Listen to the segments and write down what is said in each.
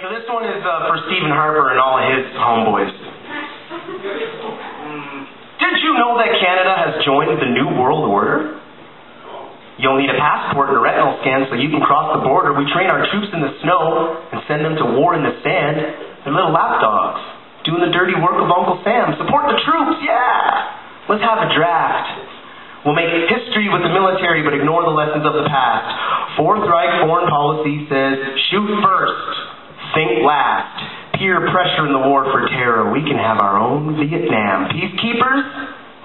So this one is for Stephen Harper and all of his homeboys. Did you know that Canada has joined the New World Order? You'll need a passport and a retinal scan so you can cross the border. We train our troops in the snow and send them to war in the sand. They're little lapdogs, doing the dirty work of Uncle Sam. Support the troops, yeah! Let's have a draft. We'll make history with the military but ignore the lessons of the past. Fourth Reich foreign policy says, shoot first, think last. Peer pressure in the war for terror. We can have our own Vietnam. Peacekeepers?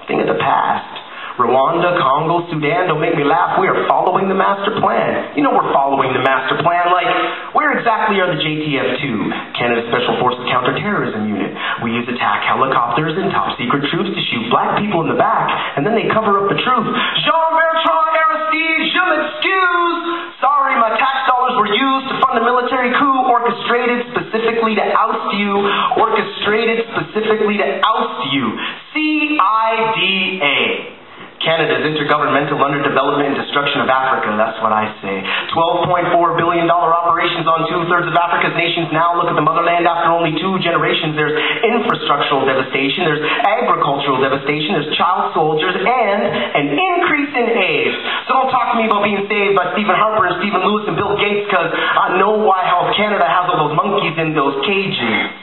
Think of the past. Rwanda, Congo, Sudan, don't make me laugh. We are following the master plan. You know we're following the master plan. Like, where exactly are the JTF-2, Canada Special Forces Counterterrorism Unit? We use attack helicopters and top-secret troops to shoot black people in the back, and then they cover up the truth. Jean-Bertrand Aristide, je m'excuse. Sorry, my tax dollars were used to fund a military coup orchestrated specifically to oust you. Orchestrated specifically to oust you. CIA. Canada's intergovernmental underdevelopment and destruction of Africa, that's what I say. $12.4 billion operations on two-thirds of Africa's nations now. Look at the motherland after only 2 generations. There's infrastructural devastation, there's agricultural devastation, there's child soldiers, and an increase in AIDS. So don't talk to me about being saved by Stephen Harper and Stephen Lewis and Bill Gates, because I know why Health Canada has all those monkeys in those cages.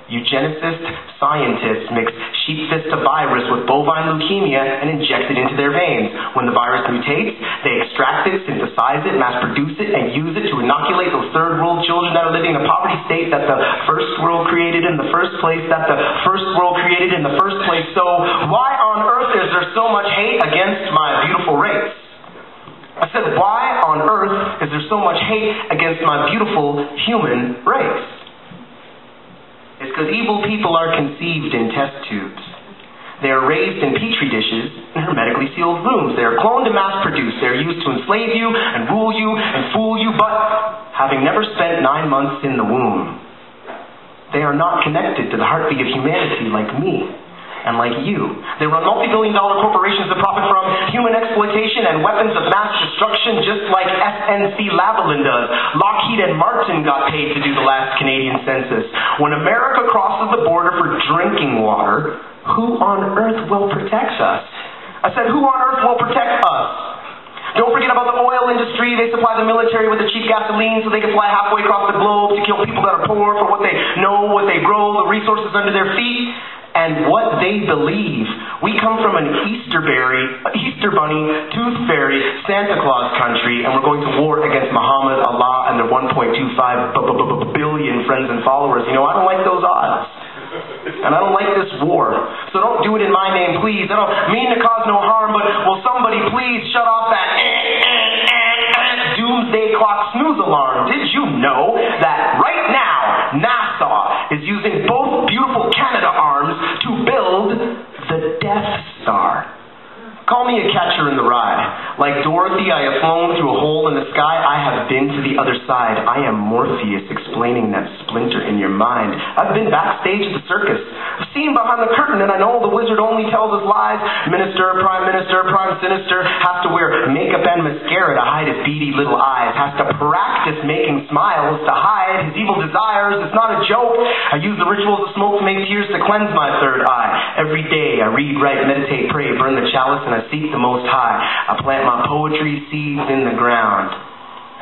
Eugenicists, scientists mix sheep fist virus with bovine leukemia and inject it into their veins. When the virus mutates, they extract it, synthesize it, mass produce it, and use it to inoculate those third world children that are living in a poverty state that the first world created in the first place, So why on earth is there so much hate against my beautiful race? I said, why on earth is there so much hate against my beautiful human race? It's because evil people are conceived in test tubes. They are raised in petri dishes in hermetically sealed rooms. They are cloned and mass-produced. They are used to enslave you and rule you and fool you, but having never spent 9 months in the womb, they are not connected to the heartbeat of humanity like me and like you. They run multi-billion-dollar corporations that profit from human exploitation and weapons of mass destruction, just like SNC-Lavalin does. Lockheed and Martin got paid to do the last Canadian census. When America crosses the border for drinking water, who on earth will protect us? I said, who on earth will protect us? Don't forget about the oil industry. They supply the military with the cheap gasoline so they can fly halfway across the globe to kill people that are poor for what they know, what they grow, the resources under their feet, and what they believe. We come from an Easter bunny, tooth fairy, Santa Claus country, and we're going to war against Muhammad, Allah, and their 1.25 billion friends and followers. You know, I don't like those odds. And I don't like this war. So don't do it in my name, please. I don't mean to cause no harm, but will somebody please shut off that doomsday clock snooze alarm? Did you know that right now NASA is using both beautiful Canada arms to build the Death Star? Call me a catcher in the rye. Like Dorothy, I have flown through a hole in the sky. I have been to the other side. I am Morpheus explaining that splinter in your mind. I've been backstage at the circus. I've seen behind the curtain, and I know the wizard only tells us lies. Minister, prime sinister, has to wear makeup and mascara to hide his beady little eyes. Has to practice making smiles to hide his evil desires. It's not a joke. I use the rituals of smoke to make tears to cleanse my third eye. Every day I read, write, meditate, pray, burn the chalice, and I seek the Most High. I plant my poetry seeds in the ground,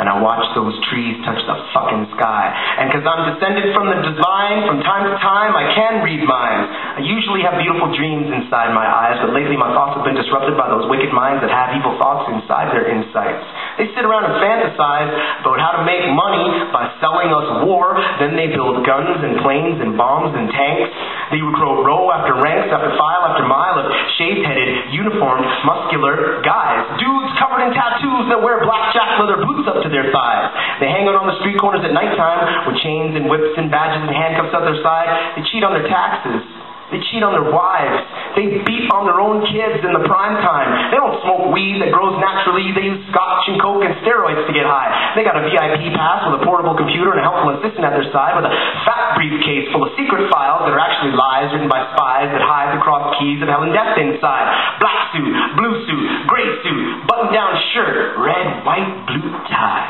and I watch those trees touch the fucking sky. And because I'm descended from the divine, from time to time I can read minds. I usually have beautiful dreams inside my eyes, but lately my thoughts have been disrupted by those wicked minds that have evil thoughts inside their insights. They sit around and fantasize about how to make money by selling us war. Then they build guns and planes and bombs and tanks. They recruit row after ranks after file after mile of shaved-headed, uniformed, muscular guys. Dudes covered in tattoos that wear blackjack leather boots up to their thighs. They hang out on the street corners at nighttime with chains and whips and badges and handcuffs at their side. They cheat on their taxes. They cheat on their wives. They beat on their own kids in the prime time. They don't smoke weed that grows naturally. They use scotch and coke and steroids to get high. They got a VIP pass with a portable computer and a helpful assistant at their side with a fat briefcase full of secret files that are actually lies written by spies that hide the crossed keys of hell and death inside. Black suit, blue suit, gray suit, button-down shirt, red, white, blue tie.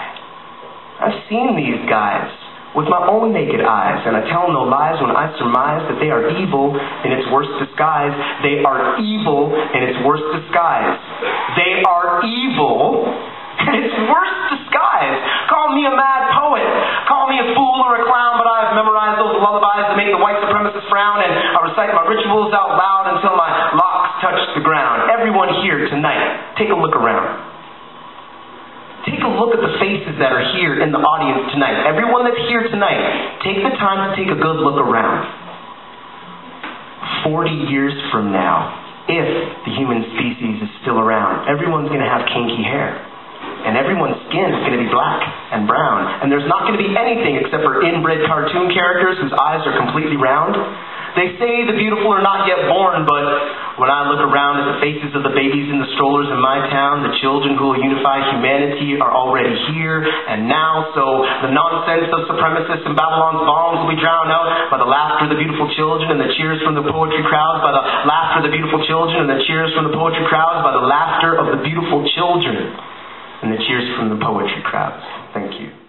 I've seen these guys. with my own naked eyes, and I tell no lies when I surmise that they are evil in its worst disguise. They are evil in its worst disguise. They are evil in its worst disguise. Call me a mad poet. Call me a fool or a clown, but I've memorized those lullabies that make the white supremacists frown, and I recite my rituals out loud until my locks touch the ground. Everyone here tonight, take a look around. Take a look at the faces that are here in the audience tonight. Everyone that's here tonight, take the time to take a good look around. 40 years from now, if the human species is still around, everyone's going to have kinky hair. And everyone's skin is going to be black and brown. And there's not going to be anything except for inbred cartoon characters whose eyes are completely round. They say the beautiful are not yet born, but when I look around at the faces of the babies in the strollers in my town, the children who will unify humanity are already here and now. So the nonsense of supremacists and Babylon's bombs will be drowned out by the laughter of the beautiful children and the cheers from the poetry crowds, by the laughter of the beautiful children and the cheers from the poetry crowds, by the laughter of the beautiful children and the cheers from the poetry crowds. Thank you.